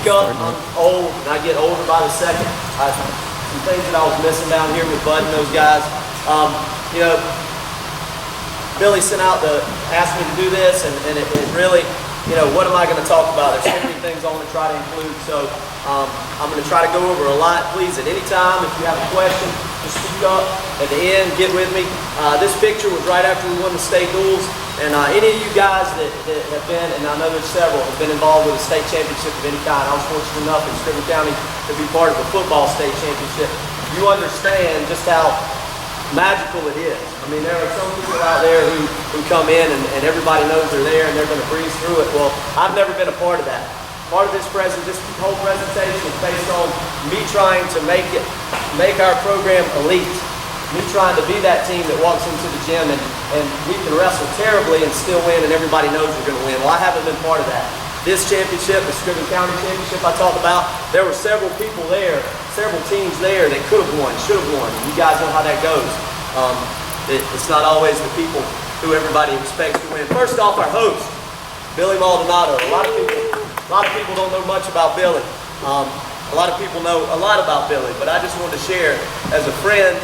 speak up. I'm old, and I get older by the second. Some things that I was missing down here with Bud and those guys. You know, Billy sent out to ask me to do this, and it really, you know, what am I going to talk about? There's so many things I want to try to include, so I'm going to try to go over a lot. Please, at any time, if you have a question, just speak up. At the end, get with me. This picture was right after we won the state duels, and any of you guys that have been, and I know there's several, have been involved with a state championship of any kind. I was fortunate enough in Scriven County to be part of a football state championship. You understand just how magical it is. I mean, there are some people out there who come in and everybody knows they're there and they're going to breeze through it. Well, I've never been a part of that. Part of this whole presentation is based on me trying to make our program elite. Me trying to be that team that walks into the gym and we can wrestle terribly and still win, and everybody knows we're going to win. Well, I haven't been part of that. This championship, the Scriven County Championship I talked about, there were several people there, several teams there that could have won, should have won. You guys know how that goes. It's not always the people who everybody expects to win. First off, our host, Billy Maldonado. A lot of people don't know much about Billy. A lot of people know a lot about Billy, but I just wanted to share as a friend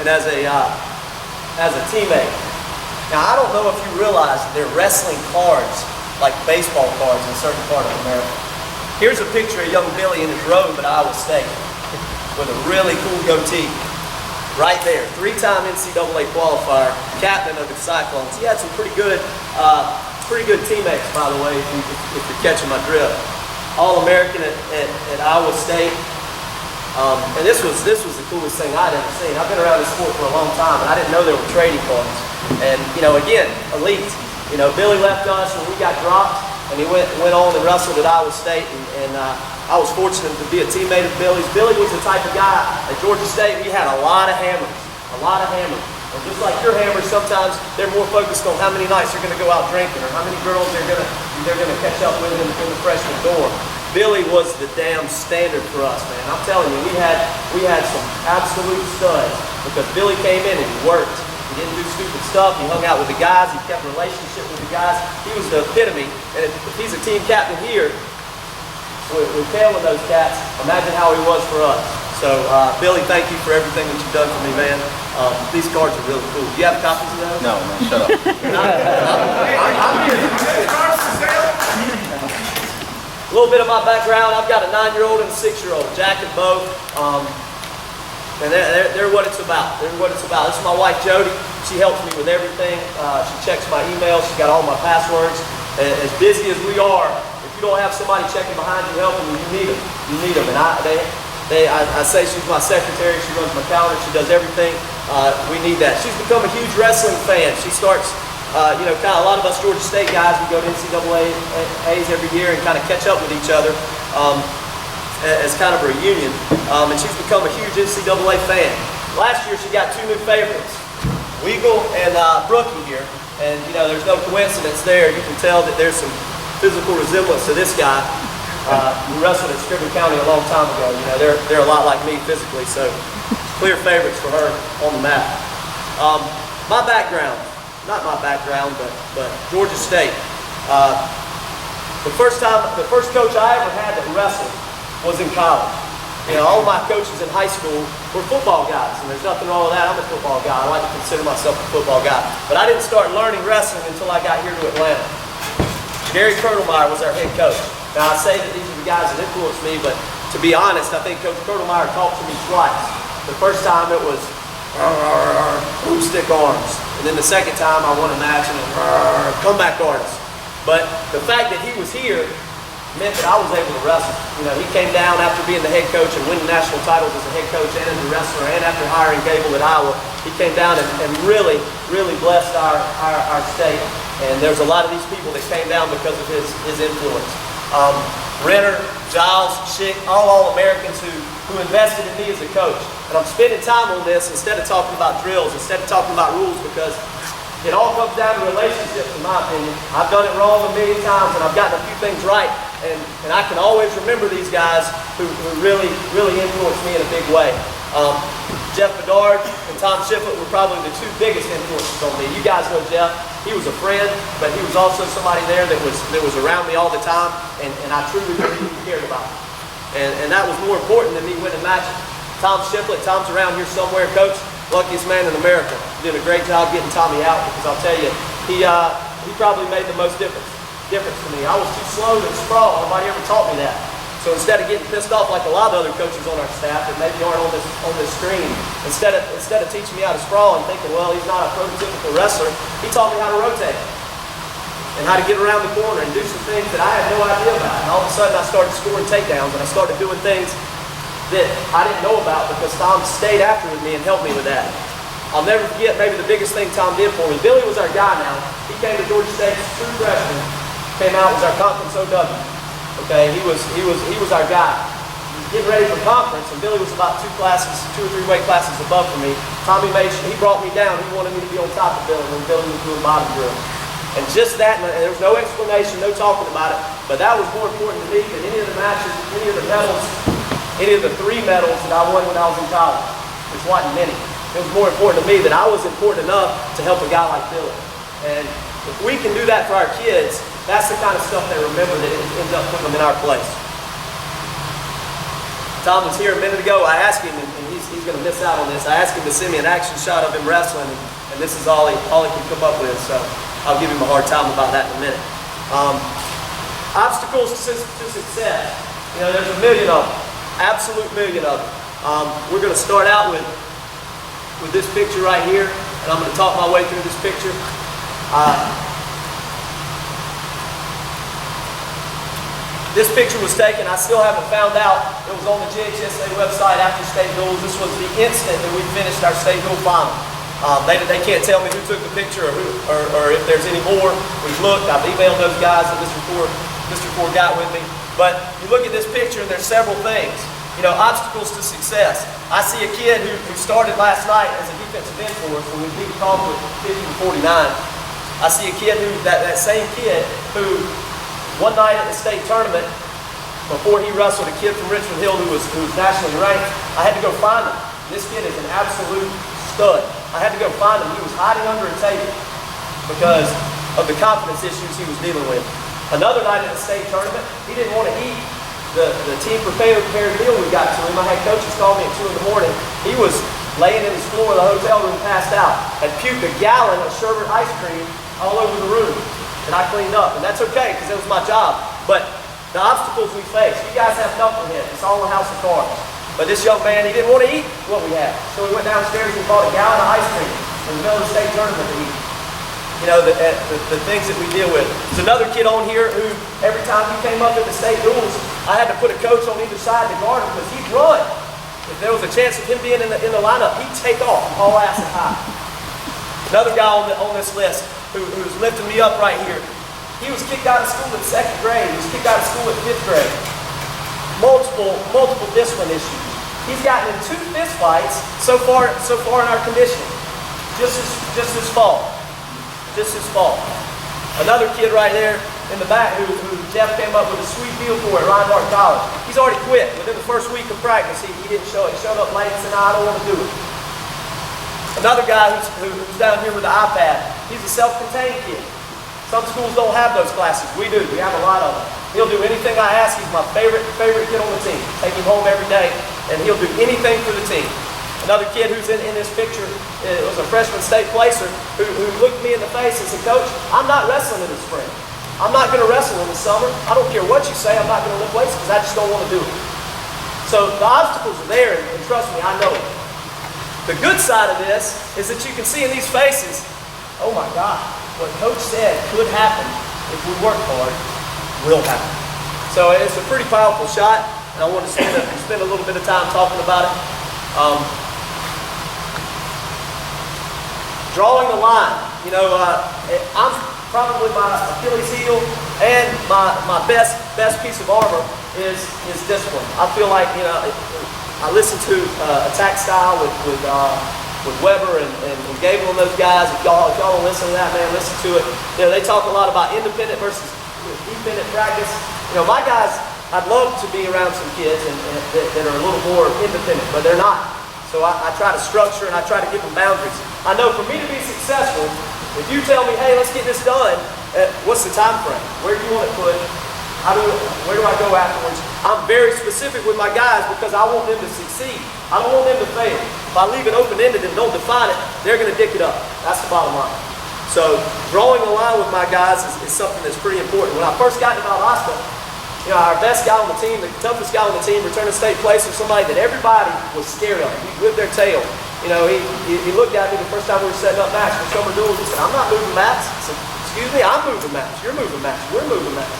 and as a teammate. Now, I don't know if you realize they're wrestling cards like baseball cards in a certain part of America. Here's a picture of young Billy in his robe at Iowa State with a really cool goatee. Right there, 3-time NCAA qualifier, captain of the Cyclones. He had some pretty good teammates, by the way, if you're catching my drift. All-American at Iowa State. And this was the coolest thing I'd ever seen. I've been around this sport for a long time, and I didn't know there were trading cards. And, you know, again, elite. You know, Billy left us when we got dropped, and he went on and wrestled at Iowa State, and I was fortunate to be a teammate of Billy's. Billy was the type of guy at Georgia State. We had a lot of hammers, And just like your hammers, sometimes they're more focused on how many nights they're going to go out drinking or how many girls they're going to catch up with in the freshman dorm. Billy was the damn standard for us, man. I'm telling you, we had some absolute studs because Billy came in and he worked. He didn't do stupid stuff. He hung out with the guys. He kept a relationship with the guys. He was the epitome. And if he's a team captain here, we're failing those cats. Imagine how he was for us. So, Billy, thank you for everything that you've done for me, man. These cards are really cool. Do you have copies of those? No, man. Shut up. I'm here. A little bit of my background. I've got a 9-year-old and a 6-year-old, Jack and Bo. And they're what it's about. They're what it's about. This is my wife, Jody. She helps me with everything. She checks my emails. She's got all my passwords. As busy as we are, if you don't have somebody checking behind you helping you, you need them. You need them. And I say she's my secretary. She runs my calendar. She does everything. We need that. She's become a huge wrestling fan. She starts, you know, kind of a lot of us Georgia State guys, we go to NCAAs every year and kind of catch up with each other. As kind of a reunion, and she's become a huge NCAA fan. Last year she got 2 new favorites, Weagle and Brookie here, and you know there's no coincidence there. You can tell that there's some physical resemblance to this guy who wrestled at Scriven County a long time ago. You know they're a lot like me physically, so clear favorites for her on the map. My background, not my background, but Georgia State. The first coach I ever had that wrestled was in college. You know, all of my coaches in high school were football guys, and there's nothing wrong with that. I'm a football guy. I like to consider myself a football guy. But I didn't start learning wrestling until I got here to Atlanta. Gary Kurtelmeyer was our head coach. Now, I say that these are the guys that influenced me, but to be honest, I think Coach Kurtelmeyer talked to me twice. The first time it was stick arms, and then the second time I won a match and comeback artists. But the fact that he was here meant that I was able to wrestle. You know, he came down after being the head coach and winning national titles as a head coach and as a wrestler, and after hiring Gable at Iowa, he came down and really blessed our state. And there's a lot of these people that came down because of his influence. Renner, Giles, Schick, all Americans who invested in me as a coach. And I'm spending time on this instead of talking about drills, instead of talking about rules, because it all comes down to relationships, in my opinion. I've done it wrong a million times, and I've gotten a few things right. And I can always remember these guys who really influenced me in a big way. Jeff Bedard and Tom Shiflett were probably the 2 biggest influences on me. You guys know Jeff. He was a friend, but he was also somebody there that was around me all the time, and I truly believe he cared about me. And that was more important than me winning matches. Tom Shiplett, Tom's around here somewhere, coach, luckiest man in America. Did a great job getting Tommy out, because I'll tell you, he probably made the most difference to me. I was too slow to sprawl. Nobody ever taught me that. So instead of getting pissed off like a lot of other coaches on our staff that maybe aren't on this screen, instead of teaching me how to sprawl and thinking, well, he's not a prototypical wrestler, he taught me how to rotate and how to get around the corner and do some things that I had no idea about. And all of a sudden I started scoring takedowns, and I started doing things that I didn't know about because Tom stayed after with me and helped me with that. I'll never forget maybe the biggest thing Tom did for me. Billy was our guy now. He came to Georgia State, true freshman, came out, was our conference OW. Okay, he was our guy. Getting ready for conference, and Billy was about 2 or 3 weight classes above from me. Tommy made sure, he brought me down. He wanted me to be on top of Billy when Billy was doing bottom drill. And just that, and there was no explanation, no talking about it, but that was more important to me than any of the matches, any of the medals, any of the 3 medals that I won when I was in college, which wasn't many. It was more important to me that I was important enough to help a guy like Billy. And if we can do that for our kids, that's the kind of stuff they remember that ends up putting them in our place. Tom was here a minute ago. I asked him, and he's going to miss out on this. I asked him to send me an action shot of him wrestling, and this is all he can come up with. So I'll give him a hard time about that in a minute. Obstacles to success. You know, there's a million of them, absolute million of them. We're going to start out with this picture right here, and I'm going to talk my way through this picture. This picture was taken, I still haven't found out. It was on the GWCA website after state duels. This was the instant that we finished our state duel final. They can't tell me who took the picture or if there's any more. We've looked, I've emailed those guys that Mr. Ford got with me. But you look at this picture and there's several things. You know, obstacles to success. I see a kid who started last night as a defensive end for us when we beat Concord 50-49. I see a kid that same kid who, one night at the state tournament, before he wrestled a kid from Richmond Hill who was nationally ranked, I had to go find him. This kid is an absolute stud. I had to go find him. He was hiding under a table because of the confidence issues he was dealing with. Another night at the state tournament, he didn't want to eat the team prepared meal we got to him. I had coaches call me at 2 in the morning. He was laying in his floor of the hotel room, passed out, had puked a gallon of sherbet ice cream all over the room. And I cleaned up, and that's okay because it was my job. But the obstacles we face, you guys have knuckleheads. It's all a house of cards. But this young man, he didn't want to eat what we had, so he went downstairs and bought a gallon of ice cream in the middle of the state tournament to eat. You know, the things that we deal with. There's another kid on here who, every time he came up at the state duels, I had to put a coach on either side to guard him because he'd run. If there was a chance of him being in the lineup, he'd take off, all ass and high. Another guy on this list who's lifting me up right here. He was kicked out of school in 2nd grade. He was kicked out of school in 5th grade. Multiple discipline issues. He's gotten in 2 fist fights so far in our conditioning. Just this fall. Another kid right there in the back who Jeff came up with a sweet deal for at Reinhardt College. He's already quit. Within the first week of practice, he didn't show it. He showed up late and said, "No, I don't want to do it." Another guy who's down here with the iPad, he's a self-contained kid. Some schools don't have those classes. We do. We have a lot of them. He'll do anything I ask. He's my favorite kid on the team. Take him home every day, and he'll do anything for the team. Another kid who's in this picture was a freshman state placer who looked me in the face and said, "Coach, I'm not wrestling in the spring. I'm not going to wrestle in the summer. I don't care what you say. I'm not going to lift weights because I just don't want to do it." So the obstacles are there, and trust me, I know it. The good side of this is that you can see in these faces, oh my God, what Coach said could happen if we work hard will happen. So it's a pretty powerful shot, and I want to spend a little bit of time talking about it. Drawing the line. You know, I'm probably my Achilles heel and my best piece of armor is discipline. I feel like, you know, I listen to Attack Style with Weber and Gable and those guys. If y'all don't listen to that, man, listen to it. You know, they talk a lot about independent versus dependent practice. You know, my guys, I'd love to be around some kids that are a little more independent, but they're not. So I try to structure and I try to give them boundaries. I know for me to be successful, if you tell me, hey, let's get this done, what's the time frame? Where do you want it put? Where do I go afterwards? I'm very specific with my guys because I want them to succeed. I don't want them to fail. If I leave it open-ended and don't define it, they're going to dick it up. That's the bottom line. So drawing a line with my guys is something that's pretty important. When I first got to Valdosta, our best guy on the team, the toughest guy on the team, returning state place, was somebody that everybody was scared of. He whipped their tail. He looked at me the first time we were setting up mats for summer duels. He said, "I'm not moving mats." I said, "Excuse me, I'm moving mats. You're moving mats. We're moving mats.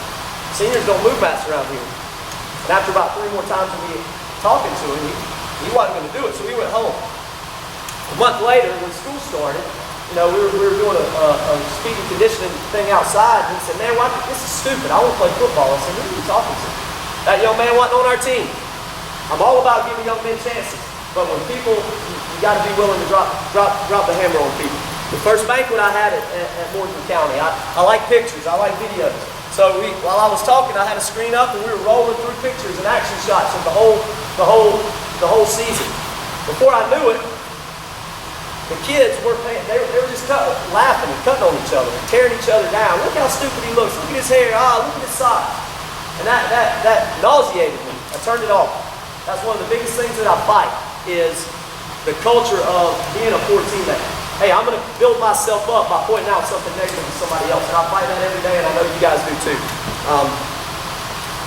Seniors don't move mats around here." And after about 3 more times of me talking to him, he wasn't going to do it, so we went home. A month later, when school started, we were doing a speed and conditioning thing outside, and he said, "Man, this is stupid. I want to play football." I said, "Who are you talking to?" That young man wasn't on our team. I'm all about giving young men chances, but when people, you got to be willing to drop the hammer on people. The first banquet I had at Morgan County, I like pictures, I like videos. So while I was talking, I had a screen up and we were rolling through pictures and action shots of the whole season. Before I knew it, the kids were they were just laughing and cutting on each other and tearing each other down. Look how stupid he looks. Look at his hair. Look at his socks. And that nauseated me. I turned it off. That's one of the biggest things that I fight is the culture of being a poor teammate. Hey, I'm going to build myself up by pointing out something negative to somebody else. And I fight that every day, and I know you guys do too.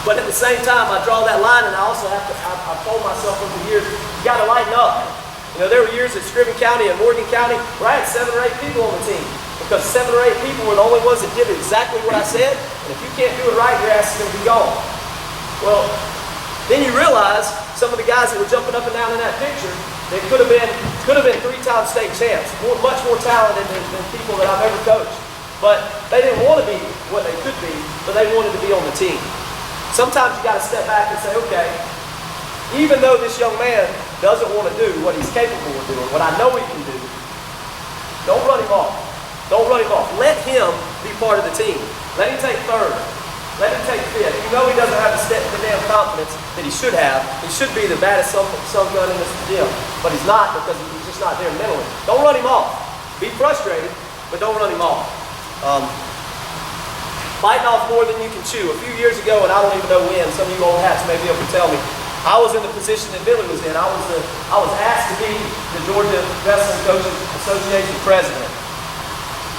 But at the same time, I draw that line, and I also I've told myself over the years, you got to lighten up. There were years at Scriven County and Morgan County where I had 7 or 8 people on the team. Because 7 or 8 people were the only ones that did exactly what I said. And if you can't do it right, your ass is going to be gone. Well, then you realize some of the guys that were jumping up and down in that picture, they could have been 3-time state champs, much more talented than people that I've ever coached. But they didn't want to be what they could be, but they wanted to be on the team. Sometimes you got to step back and say, okay, even though this young man doesn't want to do what he's capable of doing, what I know he can do, don't run him off. Don't run him off. Let him be part of the team. Let him take third. Let him take fifth. You know he doesn't have the damn confidence that he should have. He should be the baddest some gun in this gym, but he's not because he's just not there mentally. Don't run him off. Be frustrated, but don't run him off. Biting off more than you can chew. A few years ago, and I don't even know when, some of you old hats may be able to tell me, I was in the position that Billy was in. I was asked to be the Georgia Wrestling Coaches Association president.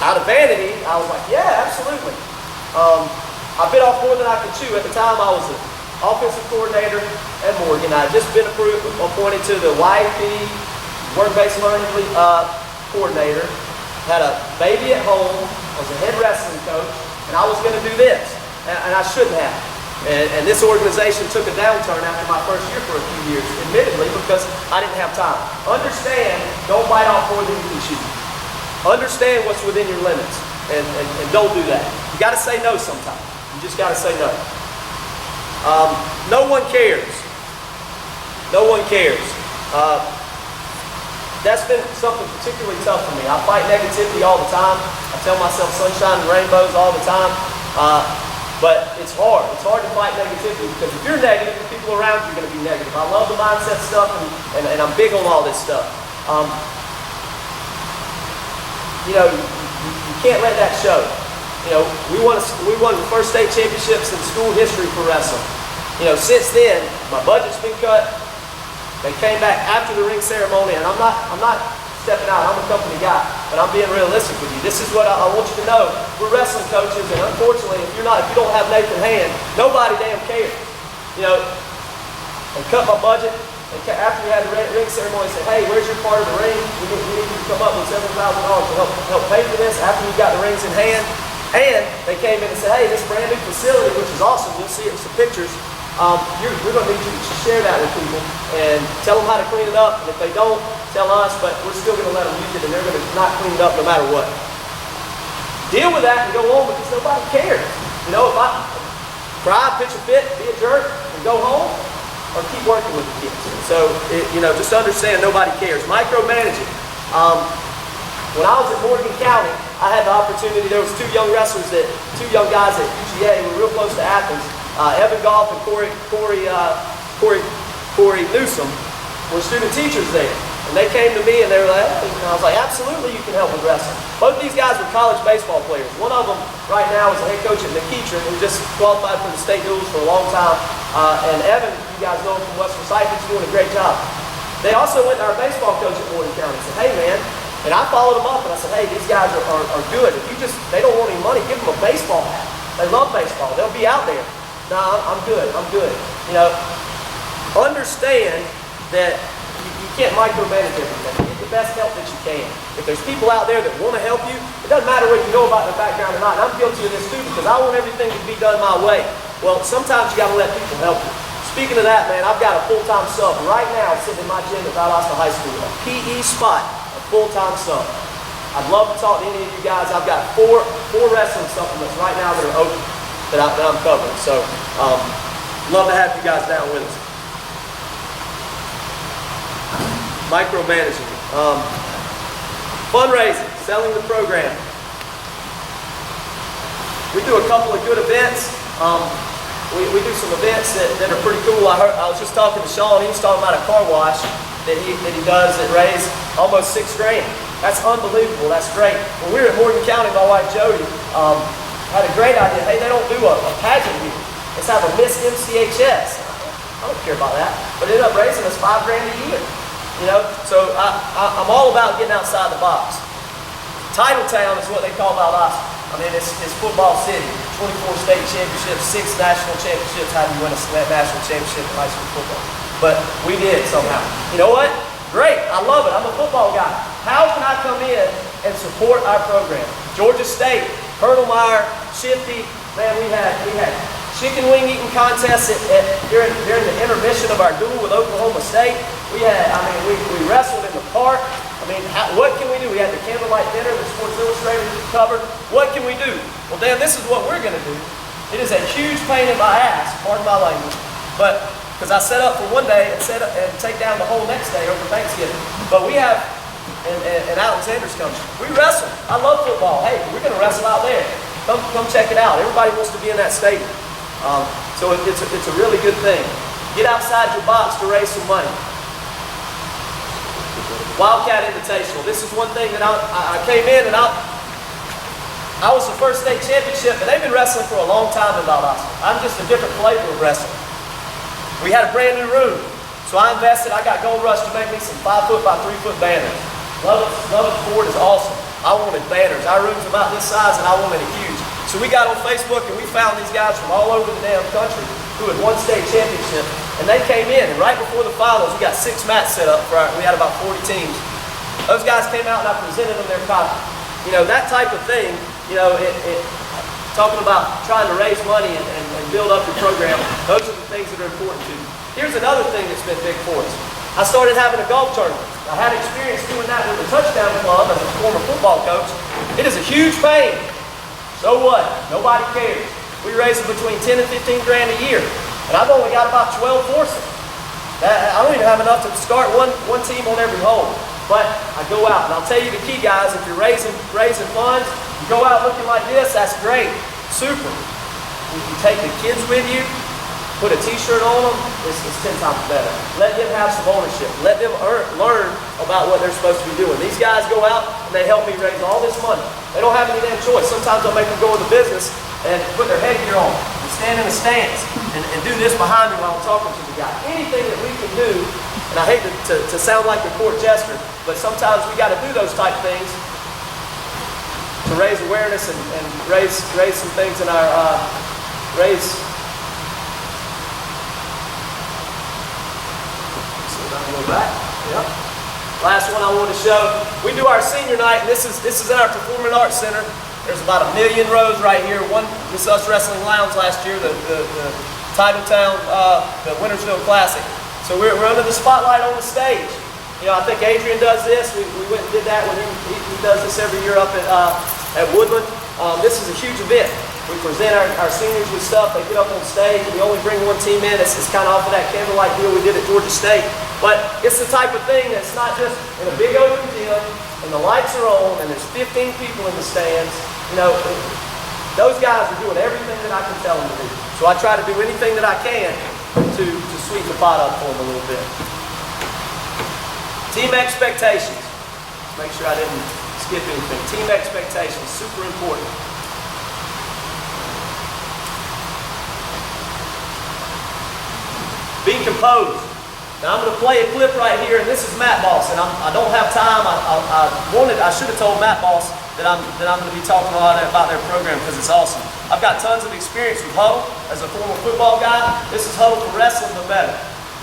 Out of vanity, I was like, yeah, absolutely. I bit off more than I could chew. At the time, I was the offensive coordinator at Morgan. I had just been appointed to the YAP, work-based learning coordinator. Had a baby at home. I was a head wrestling coach, and I was going to do this, and I shouldn't have. And this organization took a downturn after my first year for a few years, admittedly, because I didn't have time. Understand, don't bite off more than you can chew. Understand what's within your limits, and don't do that. You got to say no sometimes. You just got to say no. No one cares. No one cares. That's been something particularly tough for me. I fight negativity all the time. I tell myself sunshine and rainbows all the time. But it's hard. It's hard to fight negativity because if you're negative, the people around you are going to be negative. I love the mindset stuff, and I'm big on all this stuff. You can't let that show. We won the first state championships in school history for wrestling. Since then, my budget's been cut. They came back after the ring ceremony, and I'm not stepping out. I'm a company guy, but I'm being realistic with you. This is what I want you to know. We're wrestling coaches, and unfortunately, if you don't have Nathan Hand, nobody damn cares. They cut my budget. After we had the ring ceremony, said, "Hey, where's your part of the ring? We need you to come up with $7,000 to help pay for this." After we got the rings in hand, and they came in and said, "Hey, this brand new facility, which is awesome. You'll see it in some pictures. We're going to need you to share that with people and tell them how to clean it up. And if they don't, tell us, but we're still going to let them use it, and they're going to not clean it up no matter what." Deal with that and go on because nobody cares. If I cry, pitch a fit, be a jerk, and go home, or keep working with the kids. So, just understand nobody cares. Micromanaging. When I was at Morgan County, I had the opportunity. There was two young guys at UGA who were real close to Athens. Evan Goff and Corey Newsom were student teachers there. And they came to me and they were like, hey, and I was like, absolutely you can help with wrestling. Both these guys were college baseball players. One of them right now is a head coach at McEachern, who just qualified for the state duels for a long time. And Evan, you guys know him from West Forsyth, he's doing a great job. They also went to our baseball coach at Morgan County and said, hey man, and I followed them up and I said, hey, these guys are good. If they don't want any money, give them a baseball hat. They love baseball. They'll be out there. No, I'm good. You know, understand that you can't micromanage everything. Get the best help that you can. If there's people out there that want to help you, it doesn't matter what you know about their background or not. And I'm guilty of this too because I want everything to be done my way. Well, sometimes you got to let people help you. Speaking of that, man, I've got a full-time sub right now sitting in my gym at Valdosta High School, a PE spot, a full-time sub. I'd love to talk to any of you guys. I've got four wrestling supplements right now that are open that I'm covering. So, love to have you guys down with us. Micromanaging. Fundraising, selling the program. We do a couple of good events. We do some events that are pretty cool. I was just talking to Sean. He was talking about a car wash that he does that raised almost $6 grand. That's unbelievable. That's great. When we were at Morgan County, my wife Jody had a great idea. Hey, they don't do a pageant here. Let's have a Miss MCHS. I don't care about that. But it ended up raising us $5 grand a year. You know, so I'm all about getting outside the box. Titletown is what they call Valdosta. I mean, it's football city. 24 state championships, 6 national championships. How do you win a national championship in high school football? But we did somehow. You know what? Great. I love it. I'm a football guy. How can I come in and support our program? Georgia State, Colonel Meyer, Shifty. Man, we had chicken wing eating contests during the intermission of our duel with Oklahoma State. We wrestled in the park. I mean, what can we do? We had the candlelight dinner, the Sports Illustrated covered. What can we do? Well, Dan, this is what we're going to do. It is a huge pain in my ass, pardon my language, but because I set up for one day and take down the whole next day over Thanksgiving. But we have, and Alexander's coming. We wrestle. I love football. Hey, we're going to wrestle out there. Come check it out. Everybody wants to be in that stadium. So it's a really good thing. Get outside your box to raise some money. Wildcat Invitational. This is one thing that I came in and I was the first state championship, and they've been wrestling for a long time in Valdosta. I'm just a different flavor of wrestling. We had a brand new room, so I invested. I got Gold Rush to make me some 5-foot by 3-foot banners. Love it Ford is awesome. I wanted banners. Our room's about this size, and I wanted it huge. So we got on Facebook, and we found these guys from all over the damn country who had won state championship. And they came in, and right before the finals, we got 6 mats set up. We had about 40 teams. Those guys came out, and I presented them their copy. You know, that type of thing, you know, talking about trying to raise money and build up your program, those are the things that are important to you. Here's another thing that's been big for us. I started having a golf tournament. I had experience doing that with the Touchdown Club as a former football coach. It is a huge pain. So what? Nobody cares. We raise between 10 and 15 grand a year. And I've only got about 12 foursome. I don't even have enough to start one team on every hole. But I go out, and I'll tell you the key, guys, if you're raising funds, you go out looking like this, that's great. Super. If you take the kids with you, put a t-shirt on them, it's 10 times better. Let them have some ownership. Let them learn about what they're supposed to be doing. These guys go out, and they help me raise all this money. They don't have any damn choice. Sometimes I'll make them go in the business and put their headgear on and stand in the stands and do this behind me while I'm talking to the guy. Anything that we can do, and I hate to sound like a court jester, but sometimes we got to do those type things to raise awareness and raise some things in our Go back. Yep. Last one I want to show. We do our senior night, and this is in our Performing Arts Center. There's about 1 million rows right here. This is us wrestling Lowndes last year, the Titletown, the Wintersville Classic. So we're under the spotlight on the stage. You know, I think Adrian does this. We went and did that when he does this every year up at Woodland. This is a huge event. We present our seniors with stuff. They get up on stage. We only bring one team in. It's kind of off of that candlelight deal we did at Georgia State. But it's the type of thing that's not just in a big open gym and the lights are on and there's 15 people in the stands. You know, those guys are doing everything that I can tell them to do. So I try to do anything that I can to sweeten the pot up for them a little bit. Team expectations. Make sure I didn't skip anything. Team expectations, super important. Be composed. Now I'm going to play a clip right here, and this is Matt Boss, and I don't have time. I should have told Matt Boss that I'm going to be talking a lot about their program because it's awesome. I've got tons of experience with Huddle as a former football guy. This is Huddle for wrestling, but better.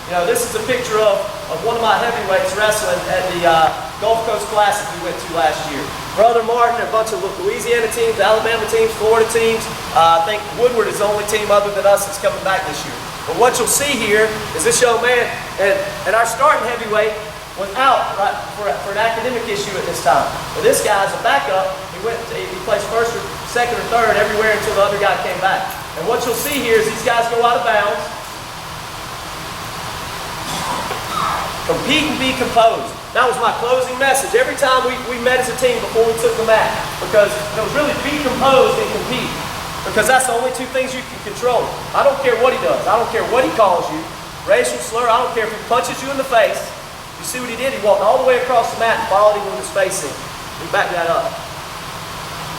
You know, this is a picture of one of my heavyweights wrestling at the Gulf Coast Classic we went to last year. Brother Martin, a bunch of Louisiana teams, Alabama teams, Florida teams. I think Woodward is the only team other than us that's coming back this year. But what you'll see here is this young man, and our starting heavyweight was out for an academic issue at this time. But this guy's a backup. He placed first or second or third everywhere until the other guy came back. And what you'll see here is these guys go out of bounds. Compete and be composed. That was my closing message. Every time we met as a team before we took the mat, because it was really be composed and compete. Because that's the only two things you can control. I don't care what he does. I don't care what he calls you. Racial slur, I don't care if he punches you in the face. You see what he did? He walked all the way across the mat and followed him with his face in. We back that up.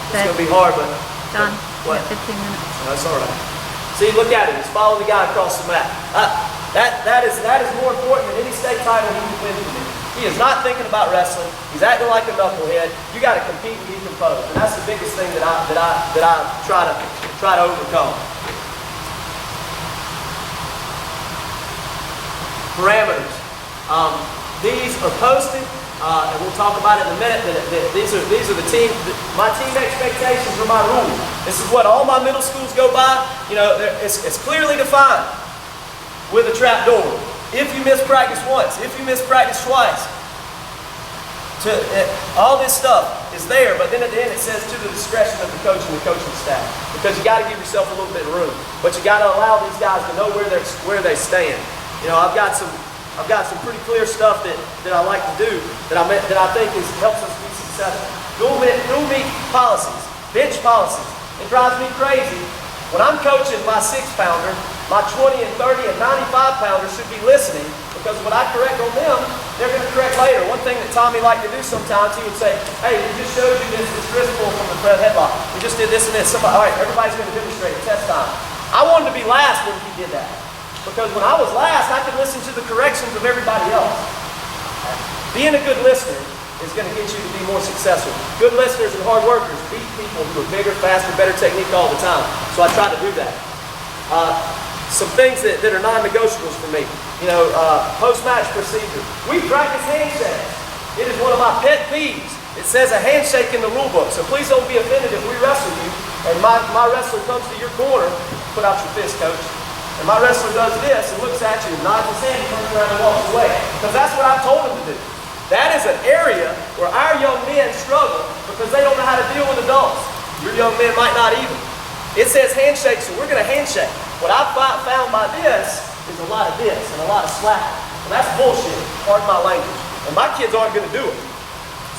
It's going to be hard, but... John, what? 15 minutes. That's all right. See, look at him. He's following the guy across the mat. That is more important than any state title he can win for me. He is not thinking about wrestling. He's acting like a knucklehead. You got to compete and be composed, and that's the biggest thing that I try to overcome. Parameters. These are posted, and we'll talk about it in a minute. These are the team. My team expectations are my rules. This is what all my middle schools go by. You know, it's clearly defined with a trap door. If you miss practice once, if you miss practice twice, all this stuff is there, but then at the end it says to the discretion of the coach and the coaching staff, because you got to give yourself a little bit of room, but you got to allow these guys to know where they stand. You know, I've got some pretty clear stuff that I like to do that I think helps us be successful. Dual meet policies, bench policies. It drives me crazy when I'm coaching my 6-pounder. My 20 and 30 and 95-pounders should be listening, because when I correct on them, they're going to correct later. One thing that Tommy liked to do sometimes, he would say, hey, we just showed you this wrist pull from the front headlock. We just did this and this. All right, everybody's going to demonstrate it, test time. I wanted to be last when he did that, because when I was last, I could listen to the corrections of everybody else. Being a good listener is going to get you to be more successful. Good listeners and hard workers beat people who are bigger, faster, better technique all the time. So I try to do that. Some things that are non-negotiables for me. You know, post-match procedure. We practice handshakes. It is one of my pet peeves. It says a handshake in the rule book. So please don't be offended if we wrestle you and my wrestler comes to your corner. Put out your fist, coach. And my wrestler does this and looks at you and nods his head and turns around and walks away. Because that's what I've told him to do. That is an area where our young men struggle because they don't know how to deal with adults. Your young men might not either. It says handshake, so we're going to handshake. What I've found by this is a lot of this and a lot of slapping. Well, that's bullshit, pardon my language. And my kids aren't going to do it.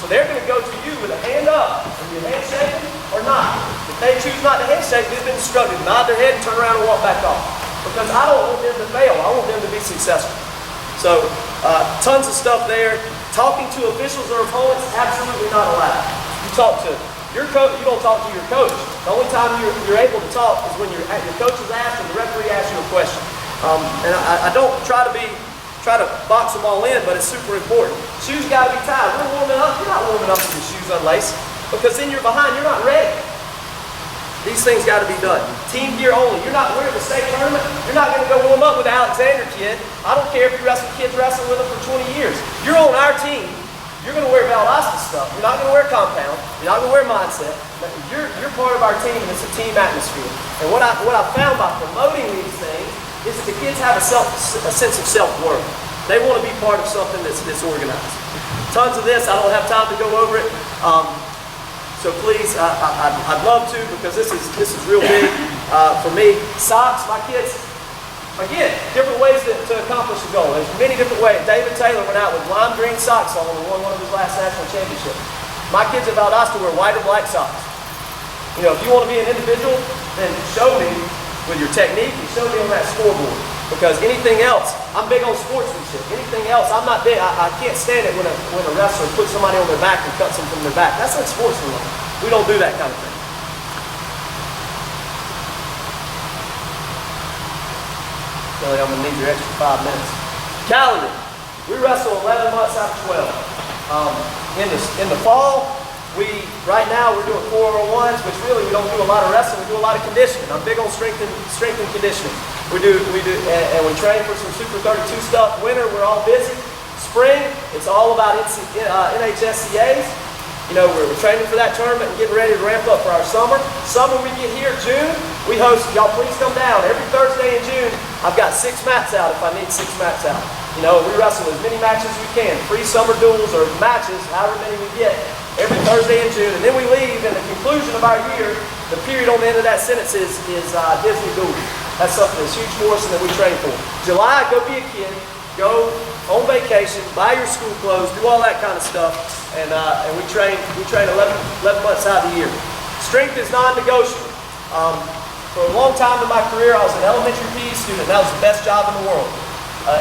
So they're going to go to you with a hand up, and you're handshaking or not. If they choose not to handshake, they've been instructed to nod their head and turn around and walk back off. Because I don't want them to fail. I want them to be successful. So tons of stuff there. Talking to officials or opponents, absolutely not allowed. You talk to your coach, you don't talk to your coach. The only time you're able to talk is when your coach is asked and the referee asks you a question. And I don't try to box them all in, but it's super important. Shoes got to be tied. We're warming up. You're not warming up with your shoes unlaced, because then you're behind. You're not ready. These things got to be done. Team gear only. You're not wearing the state tournament. You're not going to go warm up with the Alexander kid. I don't care if you kids wrestle with them for 20 years. You're on our team. You're going to wear Valdosta stuff. You're not going to wear compound. You're not going to wear mindset. You're part of our team, and it's a team atmosphere. And what I found by promoting these things is that the kids have a sense of self-worth. They want to be part of something that's organized. Tons of this. I don't have time to go over it. So please, I'd love to, because this is real big for me. Socks, my kids. Again, different ways to accomplish a goal. There's many different ways. David Taylor went out with lime green socks on and won one of his last national championships. My kids at Valdosta wear white or black socks. You know, if you want to be an individual, then show me with your technique and show me on that scoreboard. Because anything else, I'm big on sportsmanship. Anything else, I'm not big. I can't stand it when a wrestler puts somebody on their back and cuts them from their back. That's unsportsmanlike. We don't do that kind of thing. Billy, I'm gonna need your extra 5 minutes. Calendar. We wrestle 11 months out of 12. In the fall, right now we're doing 401s, which really we don't do a lot of wrestling. We do a lot of conditioning. I'm big on strength and conditioning. We do, and we train for some Super 32 stuff. Winter, we're all busy. Spring, it's all about NHSCAs. You know, we're training for that tournament and getting ready to ramp up for our summer. Summer, we get here, June, we host, y'all please come down. Every Thursday in June, I've got 6 mats out if I need 6 mats out. You know, we wrestle as many matches as we can. Free summer duels or matches, however many we get, every Thursday in June. And then we leave, and the conclusion of our year, the period on the end of that sentence is Disney duels. That's something that's huge for us and that we train for. July, go be a kid, go on vacation, buy your school clothes, do all that kind of stuff, and we train 11 months out of the year. Strength is non-negotiable. For a long time in my career, I was an elementary PE student. That was the best job in the world.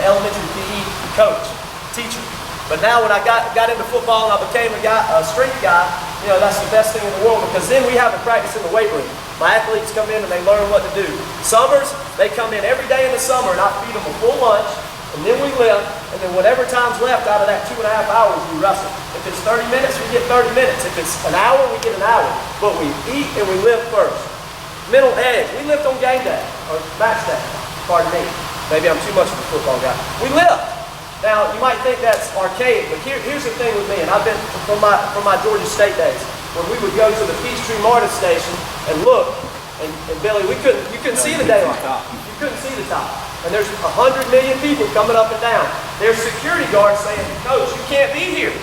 Elementary PE coach, teacher. But now when I got into football and I became a strength guy, you know, that's the best thing in the world, because then we have a practice in the weight room. My athletes come in and they learn what to do. Summers, they come in every day in the summer and I feed them a full lunch, and then we lift, and then whatever time's left out of that 2.5 hours, we wrestle. If it's 30 minutes, we get 30 minutes. If it's an hour, we get an hour. But we eat and we lift first. Mental edge, we lift on game day, or match day, pardon me. Maybe I'm too much of a football guy. We lift. Now, you might think that's archaic, but here's the thing with me, and I've been from my Georgia State days, when we would go to the Peachtree Martin station and look, and Billy, you couldn't see the daylight. You couldn't see the top. And there's 100 million people coming up and down. There's security guards saying, Coach, you can't be here.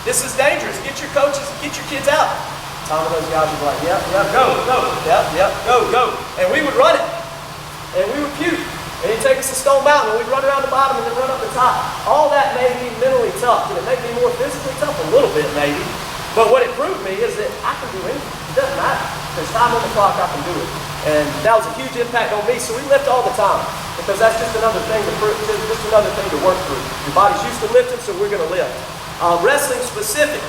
This is dangerous. Get your coaches, get your kids out. Some of those guys would be like, yep, go, go. And we would run it. And we would puke. And he'd take us to Stone Mountain, and we'd run around the bottom and then run up the top. All that made me mentally tough. Did it make me more physically tough? A little bit, maybe. But what it proved me is that I can do anything. It doesn't matter. There's time on the clock, I can do it. And that was a huge impact on me, so we lift all the time. Because that's just another thing to work through. Your body's used to lifting, so we're gonna lift. Wrestling specific,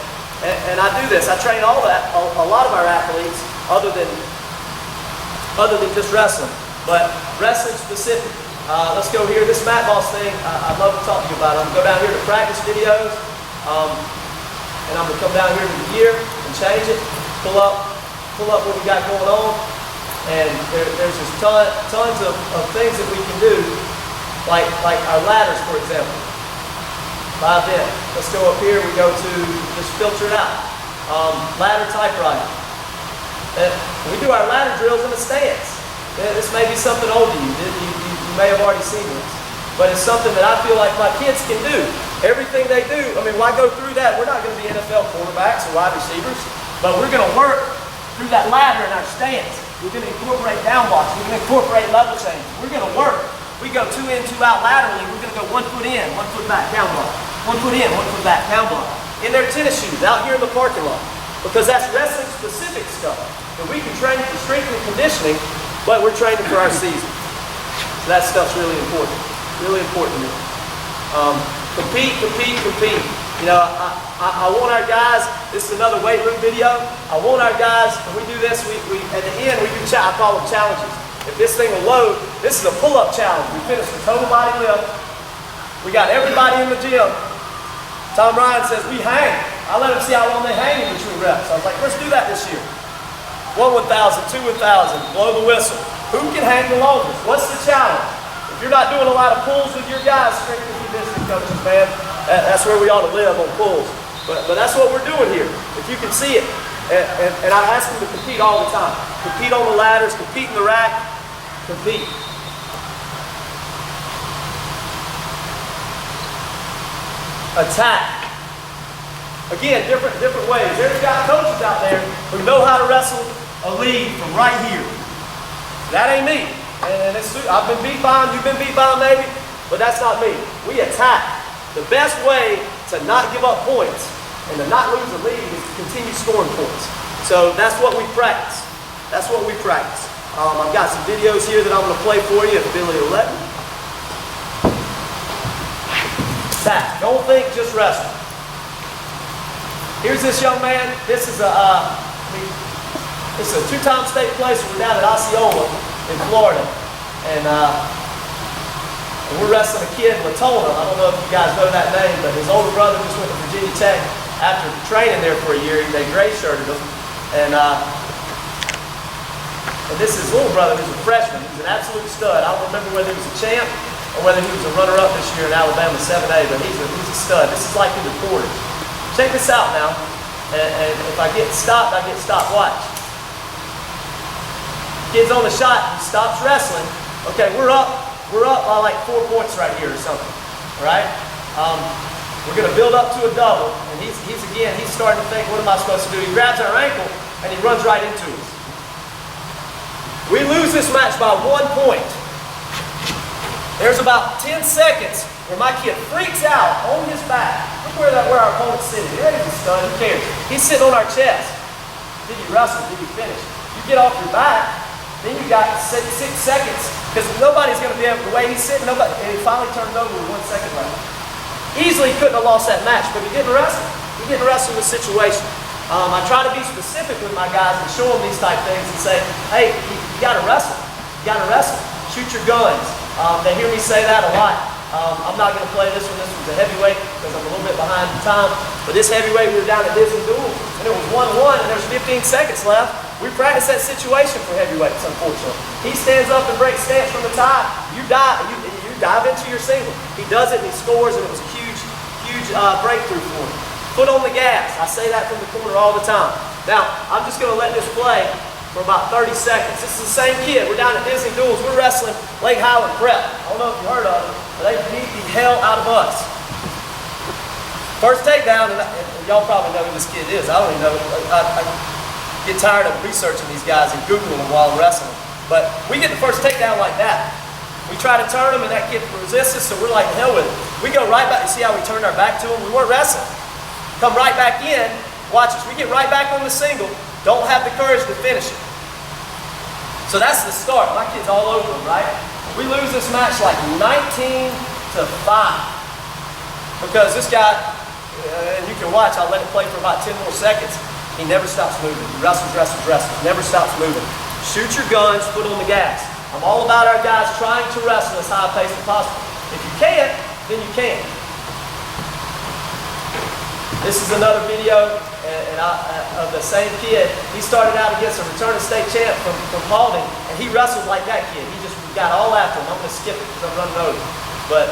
and I do this. I train a lot of our athletes other than just wrestling. But wrestling specific. Let's go here. This mat boss thing, I'd love to talk to you about. I'm gonna go down here to practice videos, and I'm gonna come down here to the gear and change it, pull up what we got going on, and there's just tons of things that we can do, like our ladders, for example. 5 in. Let's go up here. We go to just filter it out. Ladder typewriter. We do our ladder drills in the stance. This may be something old to you. You may have already seen this. But it's something that I feel like my kids can do. Everything they do, I mean, why go through that? We're not going to be NFL quarterbacks or wide receivers, but we're going to work through that ladder in our stance. We're going to incorporate down blocks. We're going to incorporate level change. We're going to work. We go 2 in, 2 out laterally. We're going to go 1 foot in, 1 foot back, down block. 1 foot in, 1 foot back, down block. In their tennis shoes, out here in the parking lot. Because that's wrestling specific stuff. And we can train for strength and conditioning, but we're training for our season. So that stuff's really important. Really important to me. Compete. You know, I want our guys, this is another weight room video. I want our guys, when we do this, we at the end, we do, I call them challenges. If this thing will load, this is a pull-up challenge. We finish the total body lift. We got everybody in the gym. Tom Ryan says, we hang. I let them see how long they hang in between reps. I was like, let's do that this year. 1 1,000, 2 1,000, blow the whistle. Who can hang the longest? What's the challenge? If you're not doing a lot of pulls with your guys, strength and conditioning coaches, man, that's where we ought to live, on pulls. But that's what we're doing here. If you can see it. And I ask them to compete all the time. Compete on the ladders, compete in the rack, compete. Attack. Again, different ways. There's got coaches out there who know how to wrestle a lead from right here. That ain't me. And I've been beat by them, you've been beat by them maybe, but that's not me. We attack. The best way to not give up points and to not lose the lead is to continue scoring points. So that's what we practice. That's what we practice. I've got some videos here that I'm going to play for you if Billy will let me. mat. Don't think just wrestling. Here's this young man. This is it's a two-time state placer. We're down at Osceola in Florida. And we're wrestling a kid, Latona. I don't know if you guys know that name, but his older brother just went to Virginia Tech after training there for a year. They gray-shirted him. And this is his little brother who's a freshman. He's an absolute stud. I don't remember whether he was a champ or whether he was a runner-up this year in Alabama 7A, but he's a stud. This is like in the quarters. Check this out now. And if I get stopped, I get stopped. Watch. Kid's on the shot. He stops wrestling. Okay, we're up by like 4 points right here or something. All right? We're going to build up to a double. And he's starting to think, what am I supposed to do? He grabs our ankle and he runs right into us. We lose this match by 1 point. There's about 10 seconds where my kid freaks out on his back. Look where our opponent's sitting. There he's a stud. Who cares? He's sitting on our chest. Did you wrestle? Did you finish? You get off your back, then you got 6 seconds. Because nobody's going to be able, the way he's sitting, nobody, and he finally turns over with 1 second left. Easily couldn't have lost that match, but he didn't wrestle. He didn't wrestle the situation. I try to be specific with my guys and show them these type things and say, hey, you got to wrestle. You got to wrestle. Shoot your guns. They hear me say that a lot. I'm not going to play this one. This was a heavyweight because I'm a little bit behind the time. But this heavyweight, we were down at Disney Duel, and it was 1-1, and there's 15 seconds left. We practice that situation for heavyweights, unfortunately. He stands up and breaks stance from the top. You dive into your single. He does it and he scores, and it was a huge breakthrough for him. Foot on the gas. I say that from the corner all the time. Now, I'm just going to let this play for about 30 seconds. This is the same kid. We're down at Disney Duels. We're wrestling Lake Highland Prep. I don't know if you heard of it, but they beat the hell out of us. First takedown, and y'all probably know who this kid is. I don't even know. I get tired of researching these guys and Googling them while I'm wrestling. But we get the first takedown like that. We try to turn him, and that kid resists us, so we're like, the hell with it. We go right back. You see how we turned our back to him? We weren't wrestling. Come right back in. Watch us. We get right back on the single. Don't have the courage to finish it. So that's the start. My kid's all over him, right? We lose this match like 19-5. Because this guy, and you can watch, I'll let it play for about 10 more seconds. He never stops moving. He wrestles, never stops moving. Shoot your guns, foot on the gas. I'm all about our guys trying to wrestle as high pace as possible. If you can't, then you can't. This is another video of the same kid. He started out against a returning state champ from Paulding, and he wrestled like that kid. He just got all after him. I'm going to skip it because I'm running over. But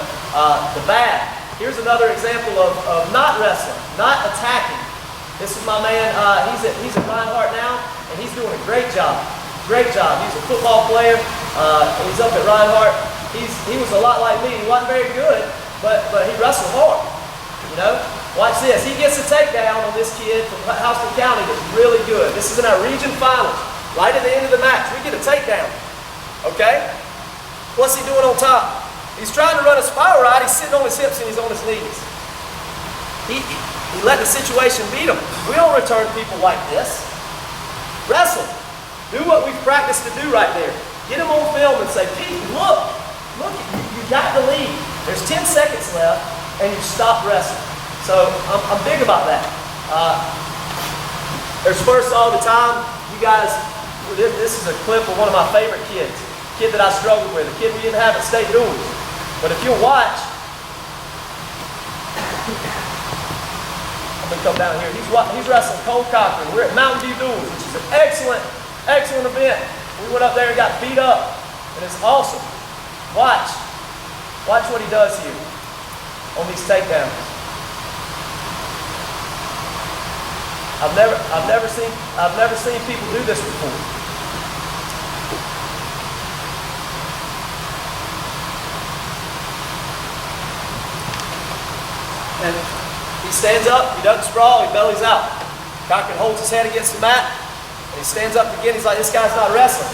the bad. Here's another example of not wrestling, not attacking. This is my man. He's at Reinhardt now, and he's doing a great job. Great job. He's a football player. He's up at Reinhardt. He was a lot like me. He wasn't very good, but he wrestled hard. You know? Watch this. He gets a takedown on this kid from Houston County that's really good. This is in our region finals. Right at the end of the match, we get a takedown. Okay? What's he doing on top? He's trying to run a spiral ride. He's sitting on his hips and he's on his knees. He let the situation beat him. We don't return people like this. Wrestle. Do what we've practiced to do right there. Get him on film and say, Pete, look, you got the lead. There's 10 seconds left and you stop wrestling. So I'm big about that. There's firsts all the time. You guys, this is a clip of one of my favorite kids. A kid that I struggled with. A kid we didn't have at state duels. But if you'll watch, I'm going to come down here. He's wrestling Cole Cochran. We're at Mountain View Duels, which is an excellent event. We went up there and got beat up. And it's awesome. Watch what he does here on these takedowns. I've never seen people do this before. And he stands up, he doesn't sprawl, he bellies out. Cochran holds his head against the mat, and he stands up again. He's like, this guy's not wrestling.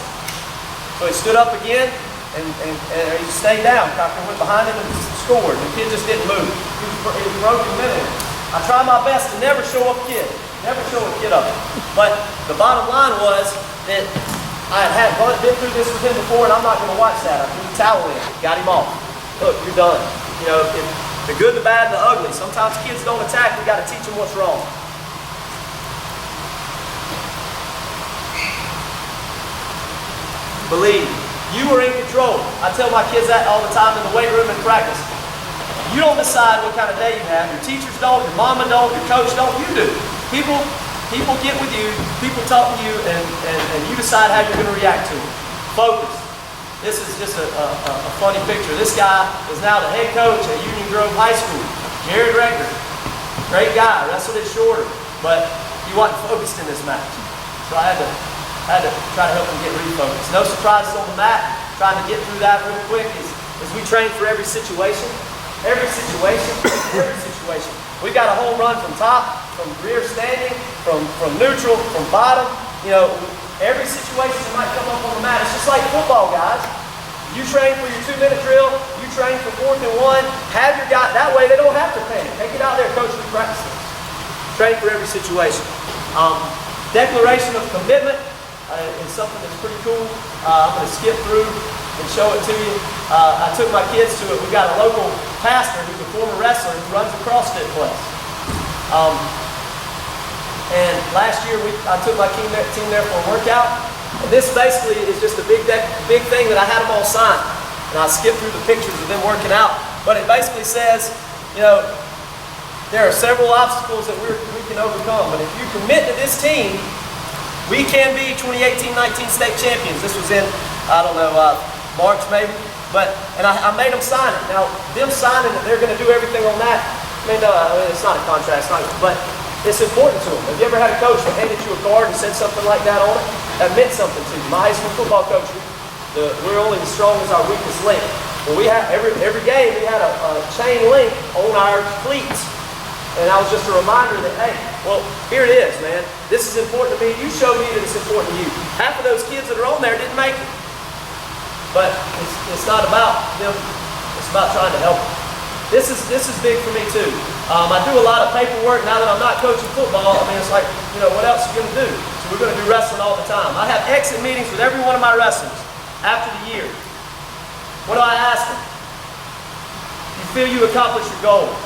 So he stood up again, and he stayed down. Cochran went behind him and scored. The kid just didn't move. He was broken mentally. I try my best to never show up kid. Never show a kid up. But the bottom line was that I had been through this with him before, and I'm not going to watch that. I threw the towel in, got him off. Look, you're done. You know, if The good, the bad, and the ugly. Sometimes kids don't attack. We got to teach them what's wrong. Believe. You are in control. I tell my kids that all the time in the weight room and practice. You don't decide what kind of day you have. Your teachers don't, your mama don't, your coach don't, you do. People get with you, people talk to you, and you decide how you're going to react to it. Focus. This is just a funny picture. This guy is now the head coach at Union Grove High School. Jared Regner. Great guy, wrestled it shorter, but he wasn't focused in this match. So I had to try to help him get refocused. No surprises on the mat. Trying to get through that real quick as we train for every situation. Every situation. We got a home run from top, from rear standing, from neutral, from bottom. You know, every situation that might come up on the mat. It's just like football, guys. You train for your 2-minute drill. You train for 4th and 1. Have your guy. That way they don't have to panic. Take it out there, coach. We practice it. Train for every situation. Declaration of commitment is something that's pretty cool. I'm going to skip through and show it to you. I took my kids to it. We've got a local pastor who's a former wrestler who runs a CrossFit place. And last year I took my team there for a workout. And this basically is just a big thing that I had them all sign. And I skipped through the pictures of them working out. But it basically says, you know, there are several obstacles that we can overcome. But if you commit to this team, we can be 2018-19 state champions. This was in, I don't know, March maybe. And I made them sign it. Now, them signing that they're going to do everything on that, it's not a contract, but it's important to them. Have you ever had a coach that handed you a card and said something like that on it? That meant something to you. My high school football coach, we're only as strong as our weakest link. Well, we have every game we had a chain link on our cleats. And that was just a reminder that, hey, well, here it is, man. This is important to me. You show me that it's important to you. Half of those kids that are on there didn't make it. But it's not about them. It's about trying to help them. This is big for me too. I do a lot of paperwork now that I'm not coaching football. I mean, it's like, you know, what else are you going to do? So we're going to do wrestling all the time. I have exit meetings with every one of my wrestlers after the year. What do I ask them? You feel you accomplished your goals?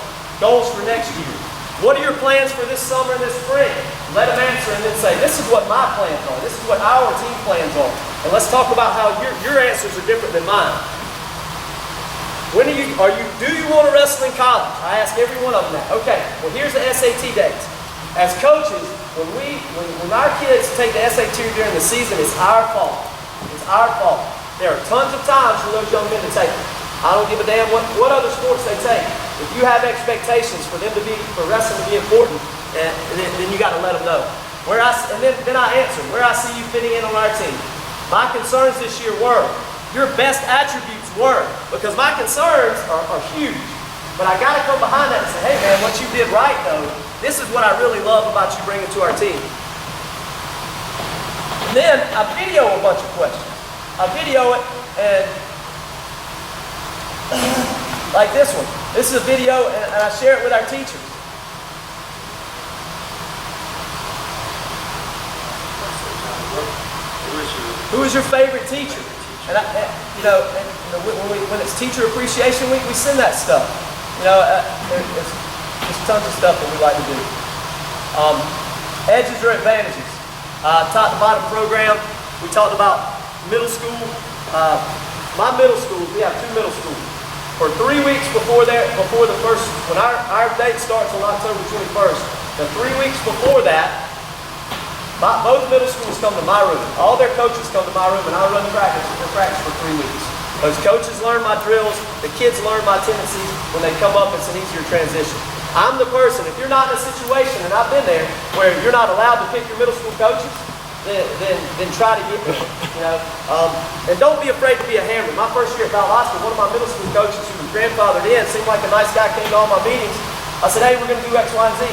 Goals for next year. What are your plans for this summer and this spring? Let them answer and then say, this is what my plans are. This is what our team plans are. And let's talk about how your answers are different than mine. When do you want to wrestle in college? I ask every one of them that. Okay, well here's the SAT dates. As coaches, when our kids take the SAT during the season, it's our fault. It's our fault. There are tons of times for those young men to take it. I don't give a damn what other sports they take. If you have expectations for wrestling to be important, then you got to let them know. Then I answer where I see you fitting in on our team. My concerns this year were, your best attributes were, because my concerns are huge. But I got to come behind that and say, hey man, what you did right though, this is what I really love about you bringing to our team. And then I video a bunch of questions. I video it and like this one. This is a video and I share it with our teachers. Who is your favorite teacher? And when it's Teacher Appreciation Week, we send that stuff. There's tons of stuff that we like to do. Edges or advantages. Top to bottom program. We talked about middle school. My middle schools, we have 2 middle schools. For 3 weeks before the first, when our date starts on October 21st, the 3 weeks before that, both middle schools come to my room. All their coaches come to my room and I run practice for 3 weeks. Those coaches learn my drills, the kids learn my tendencies. When they come up, it's an easier transition. I'm the person, if you're not in a situation, and I've been there, where you're not allowed to pick your middle school coaches, then try to get them, and don't be afraid to be a hammer. My first year at Valdosta, one of my middle school coaches who was grandfathered in, seemed like a nice guy, came to all my meetings. I said, hey, we're going to do X, Y, and Z.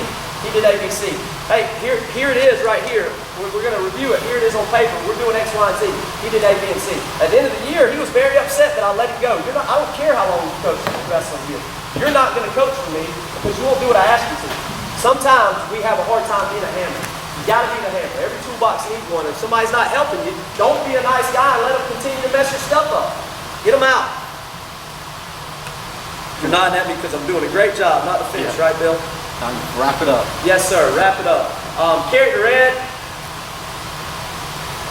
He did ABC. Hey, here it is right here. We're going to review it. Here it is on paper. We're doing X, Y, and Z. He did A, B, and C. At the end of the year, he was very upset that I let him go. I don't care how long you coach wrestling here. You're not going to coach for me because you won't do what I ask you to. Sometimes we have a hard time being a hammer. You got to be the hammer. Every toolbox needs one. If somebody's not helping you, don't be a nice guy and let them continue to mess your stuff up. Get them out. You're nodding at me because I'm doing a great job, not the finish, right, Bill? Time to wrap it up. Yes, sir. Wrap it up. Carry the red.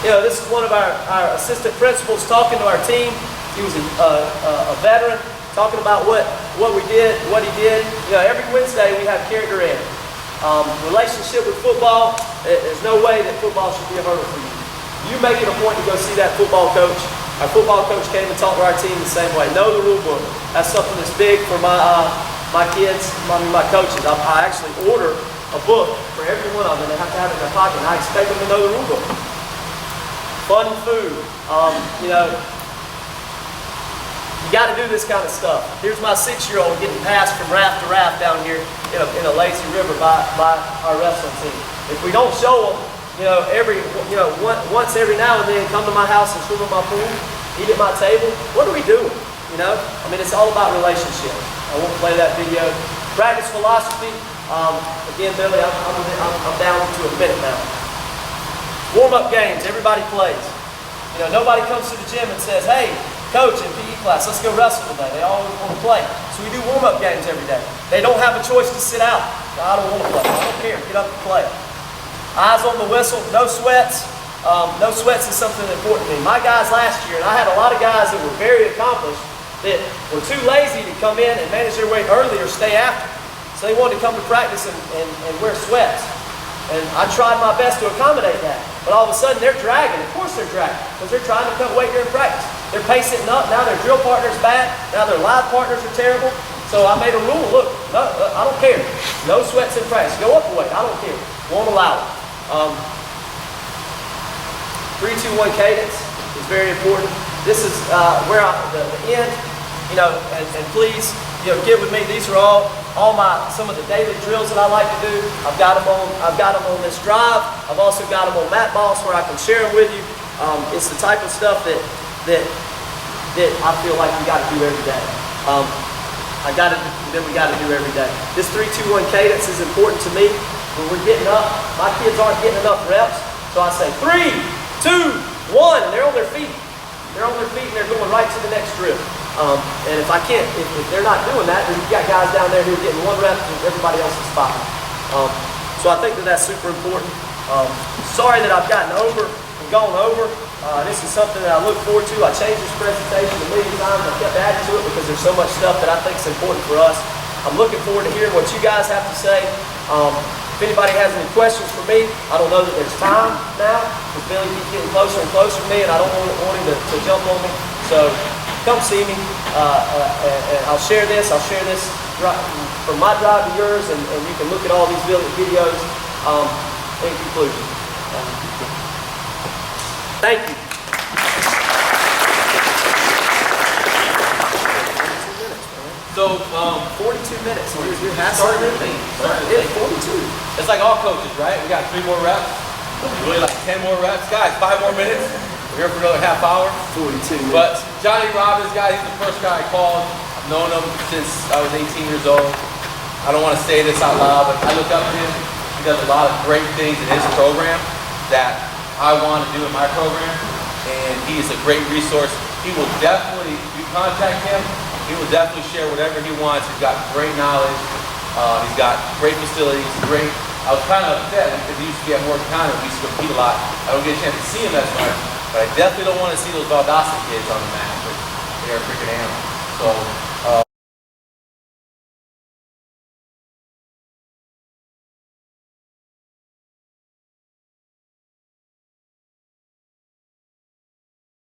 You know, this is one of our assistant principals talking to our team. He was a veteran, talking about what we did, what he did. You know, every Wednesday we have Carry the Red. Relationship with football, there's no way that football should be a hurdle for you. You make it a point to go see that football coach. Our football coach came and talked to our team the same way. Know the rule book. That's something that's big for my kids, my coaches. I actually order a book for every one of them. They have to have it in their pocket, and I expect them to know the rule book. Fun food. You know, you got to do this kind of stuff. Here's my 6-year-old getting passed from raft to raft down here in a lazy river by our wrestling team. If we don't show them, you know, once every now and then, come to my house and swim in my pool, eat at my table, what are we doing? You know, I mean, it's all about relationships. I won't play that video. Practice philosophy. Again, Billy, I'm down to a minute now. Warm-up games, everybody plays. You know, nobody comes to the gym and says, hey, coach, in PE class, let's go wrestle today. They always want to play. So we do warm-up games every day. They don't have a choice to sit out. I don't want to play. I don't care. Get up and play. Eyes on the whistle, no sweats. No sweats is something important to me. My guys last year, and I had a lot of guys that were very accomplished that were too lazy to come in and manage their weight early or stay after. So they wanted to come to practice and wear sweats. And I tried my best to accommodate that. But all of a sudden they're dragging. Of course they're dragging because they're trying to cut weight during practice. They're pacing up. Now their drill partner's bad. Now their live partners are terrible. So I made a rule. Look, no, I don't care. No sweats in practice. Go up a weight. I don't care. Won't allow it. 3-2-1 cadence is very important. This is where the end, you know, and please, you know, get with me. These are all some of the daily drills that I like to do. I've got them on this drive. I've also got them on Mat Boss where I can share them with you. It's the type of stuff that I feel like we got to do every day. We got to do every day. This 3-2-1 cadence is important to me. When we're getting up, my kids aren't getting enough reps, so I say 3, 2, 1, and they're on their feet. They're on their feet and they're going right to the next drill. And if I can't, if they're not doing that, then you've got guys down there who are getting 1 rep and everybody else is 5. So I think that's super important. Sorry that I've gotten over and gone over. This is something that I look forward to. I changed this presentation a million times. I kept adding to it because there's so much stuff that I think is important for us. I'm looking forward to hearing what you guys have to say. If anybody has any questions for me, I don't know that there's time now because Billy keeps getting closer and closer to me and I don't want him to jump on me. So come see me and I'll share this. I'll share this from my drive to yours and you can look at all these videos in conclusion. Thank you. 42 minutes. You're starting to think. Yeah, 42. It's like all coaches, right? We got 3 more reps. Really like 10 more reps. Guys, 5 more minutes. We're here for another half hour. 42 minutes. But Johnny Robbins, guy, he's the first guy I called. I've known him since I was 18 years old. I don't want to say this out loud, but I look up to him. He does a lot of great things in his program that I want to do in my program. And he is a great resource. He will definitely, if you contact him, he will definitely share whatever he wants. He's got great knowledge. He's got great facilities, great. I was kind of upset because he used to get more time. We used to compete a lot. I don't get a chance to see him as much, but I definitely don't want to see those Valdosta kids on the mat. They're freaking animals. So